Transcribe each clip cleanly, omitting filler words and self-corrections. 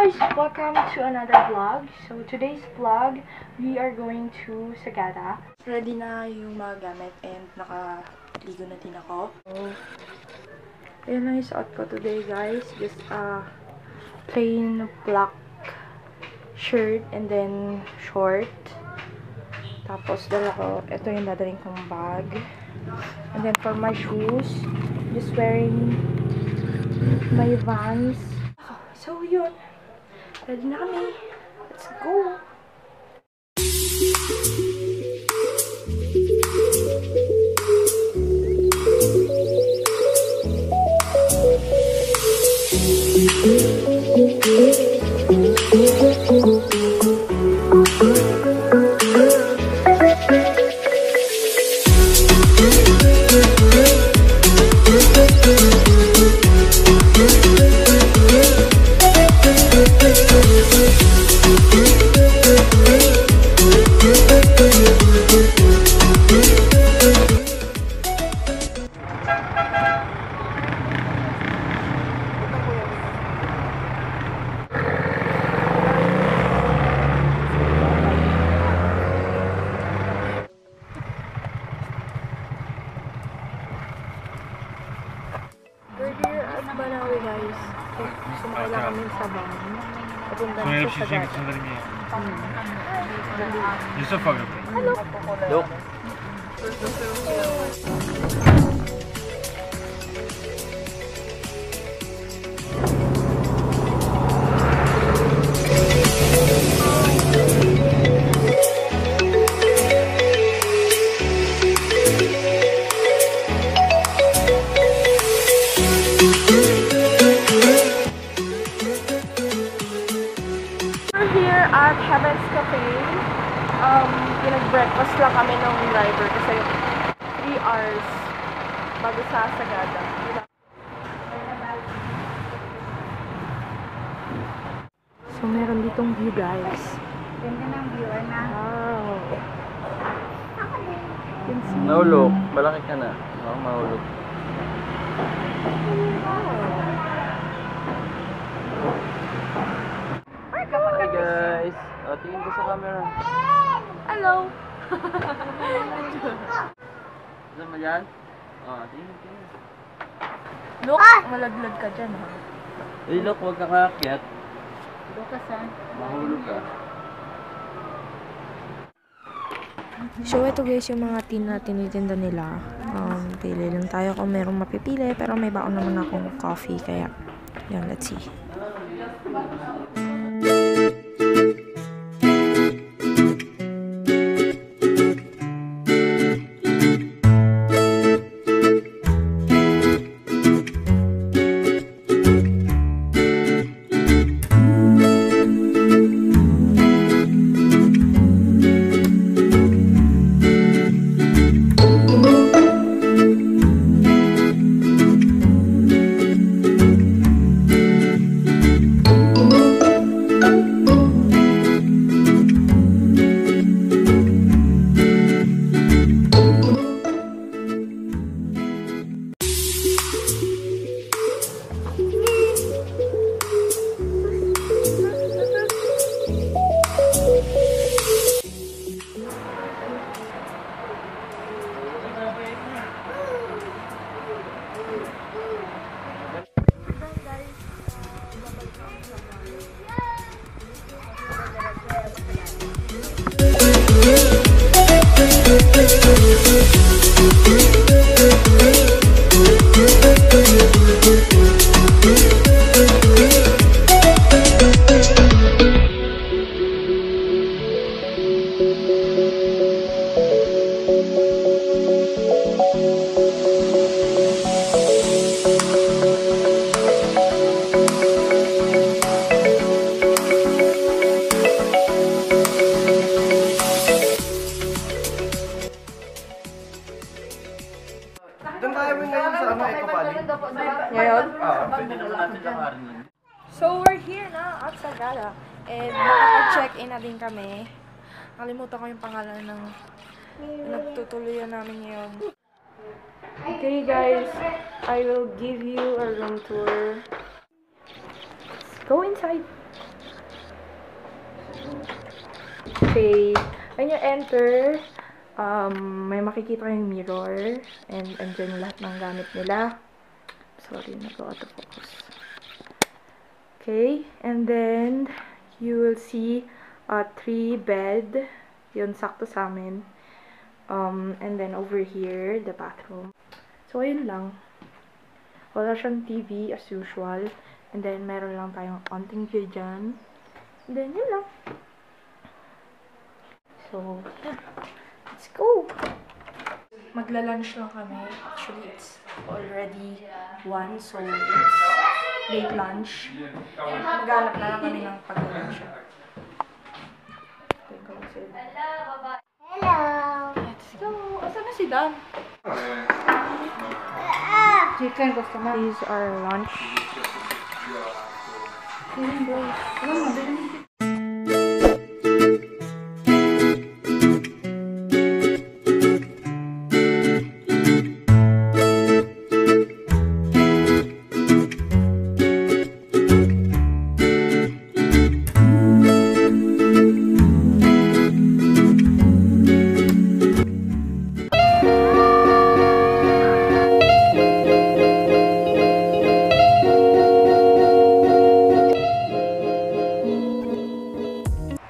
guys! Welcome to another vlog. So today's vlog, we are going to Sagada. Ready na yung mga gamit and nakaligo na din ako. So, ayan lang yung suot ko today guys. Just a plain black shirt and then short. Tapos dala ko, ito yung dadaling kong bag. And then for my shoes, just wearing my Vans. So yun, ready na kami. Let's go! Banawi guys. Sumakala kami sa van. Papunta na sa Sagada. Hello. Look. At Heaven's Cafe, pinag-breakfast lang kami ng driver kasi 3 hours bago sa Sagada. So, meron ditong view, guys. Ganda ng view, na. Wow. Nahulog. Malaki ka na. Oo, mahulog. Hi guys! O, tingin ko sa camera. Hello! Saan mo dyan? O, tingin. Look, malaglag ka dyan, ha? Eh, look, huwag ka kaakyat. Bukas ah. Mahulog ka. So, ito guys, yung mga tin na tinitinda nila. Pili lang tayo kung merong mapipili, pero may baon naman akong coffee, kaya, yan, let's see. Doon tayo ngayon sa Eco Valley. Ngayon? Pwede naman natin lakarin lang. So, we're here na at Sagada. And nakapag-check-in na din kami. Nakalimutan ko yung pangalan ng nagtutuloyan namin ngayon. Okay guys, I will give you a room tour. Let's go inside. cafe. When you enter, may makikita kayong mirror. And andyan lahat ng gamit nila. Sorry, nag-auto-focus. Okay, and then you will see 3 bed. Yun, sakto sa amin. And then over here, the bathroom. So, ayun lang. Wala siyang TV as usual. And then, meron lang tayong konting view dyan. And then, yun lang. So, yeah. Let's go! Magla-lunch lang kami. Actually, it's already 1, so it's late lunch. Maghanap na lang kami ng pag-lunch. Hello! Let's go! Asan na si Dan? Chicken gusto mo? These are lunch.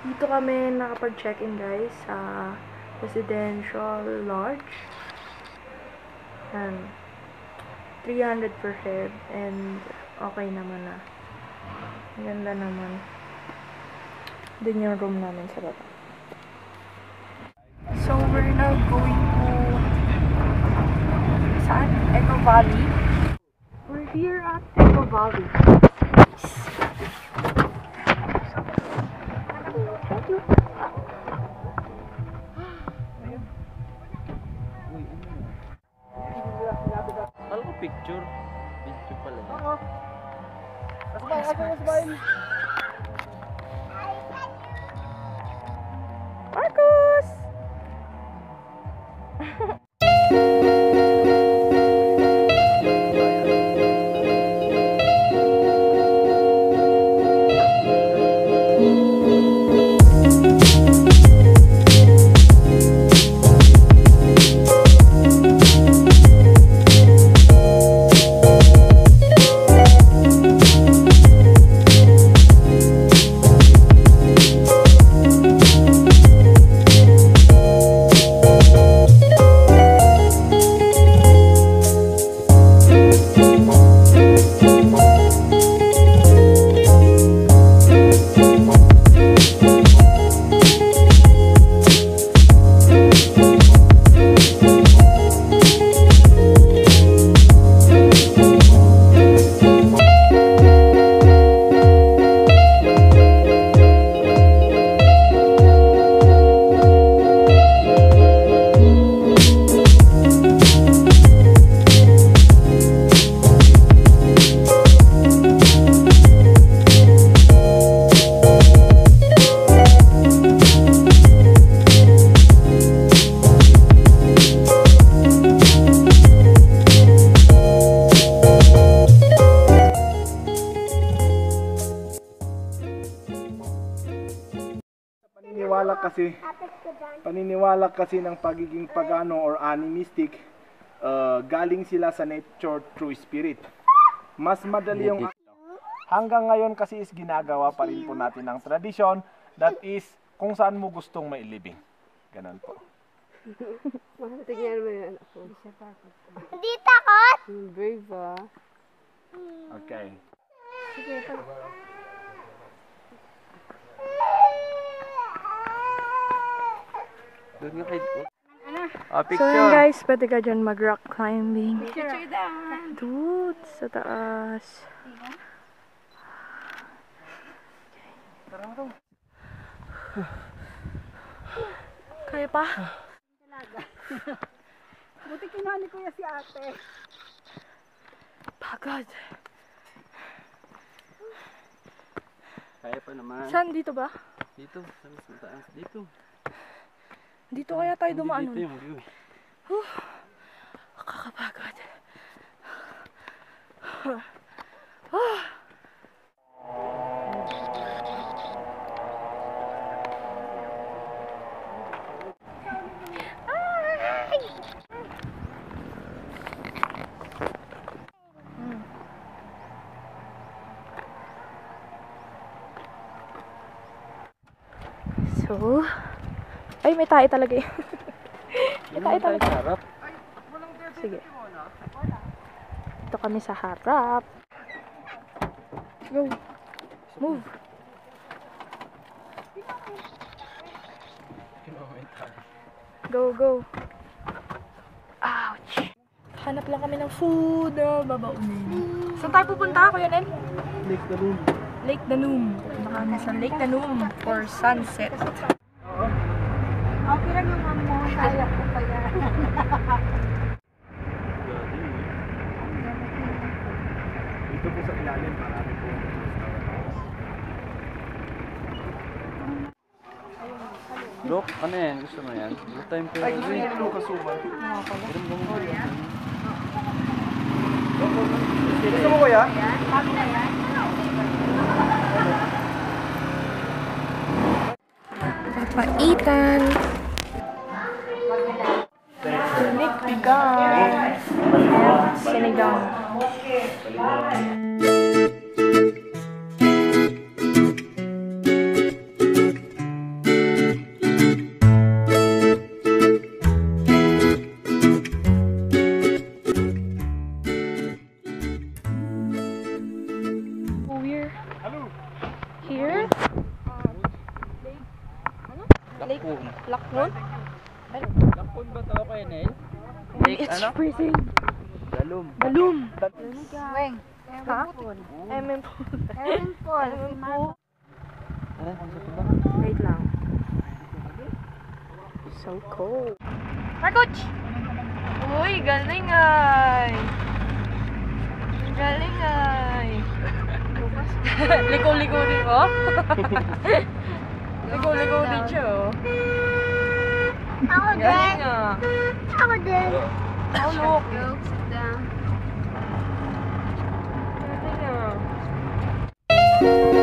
Dito kami nakapag-check-in guys sa residential lodge. And 300 per head and okay naman na. Ganda naman. Din yung room namin sa baba. So we're now going to saan? Echo Valley. We're here at Echo Valley. Thank you. Alam ko picture. Picture pala yun. Marcos! Paniniwala kasi ng pagiging pagano or animistic, galing sila sa nature through spirit. Mas madali yung hanggang ngayon kasi is ginagawa pa rin po natin ang tradisyon, that is kung saan mo gustong mailibing. Ganun po. Tignan mo yun ako. Hindi takot? Brave ah. Okay. Sige, Doon nga kay... So picture. yun guys, pwede ka dyan mag-rock climbing. picture down. Dude, sa taas. Kaya pa? Buti kinuha ni Kuya si ate. Pagod. Kaya pa naman. Saan? Dito ba? Dito. Sa mas mataas. Dito. Dito kaya tayo dumaan Dito nun. yung view. Kakapagod. So, ay may tayo talaga yun. May tayo talaga. Sarap. Sige. Ito kami sa harap. Go. Move. Go, go. Ouch. Hanap lang kami ng food. Babaunin. Saan tayo pupunta, Kuya Nen? Lake Dalum. Lake Danum. Punta kami sa Lake Danum for sunset. Okay lang yung mo. Kaya ko pa yan. Dito po sa ilalim, marami po. Dok, ano yan? Gusto mo yan? Good time ko. Ay, gusto niyo yung kasuban. Gusto mo kuya? Papaitan. Tunik bigang. Sinigang. We're here. Lake Laknon? Lakpon ba tao kayo, Nel? It's freezing. Dalum. Balloon. Weng. Ha? MM po. Ewan po. MM po. Ano? Ano sa ba? Wait lang. So cold. Marcoch! Uy, galing ay! Galing ay! Liko-liko din mo? Liko-liko din siya oh. Ako din. Galing ah. Ako din. Oh look. Sit down. Galing ah.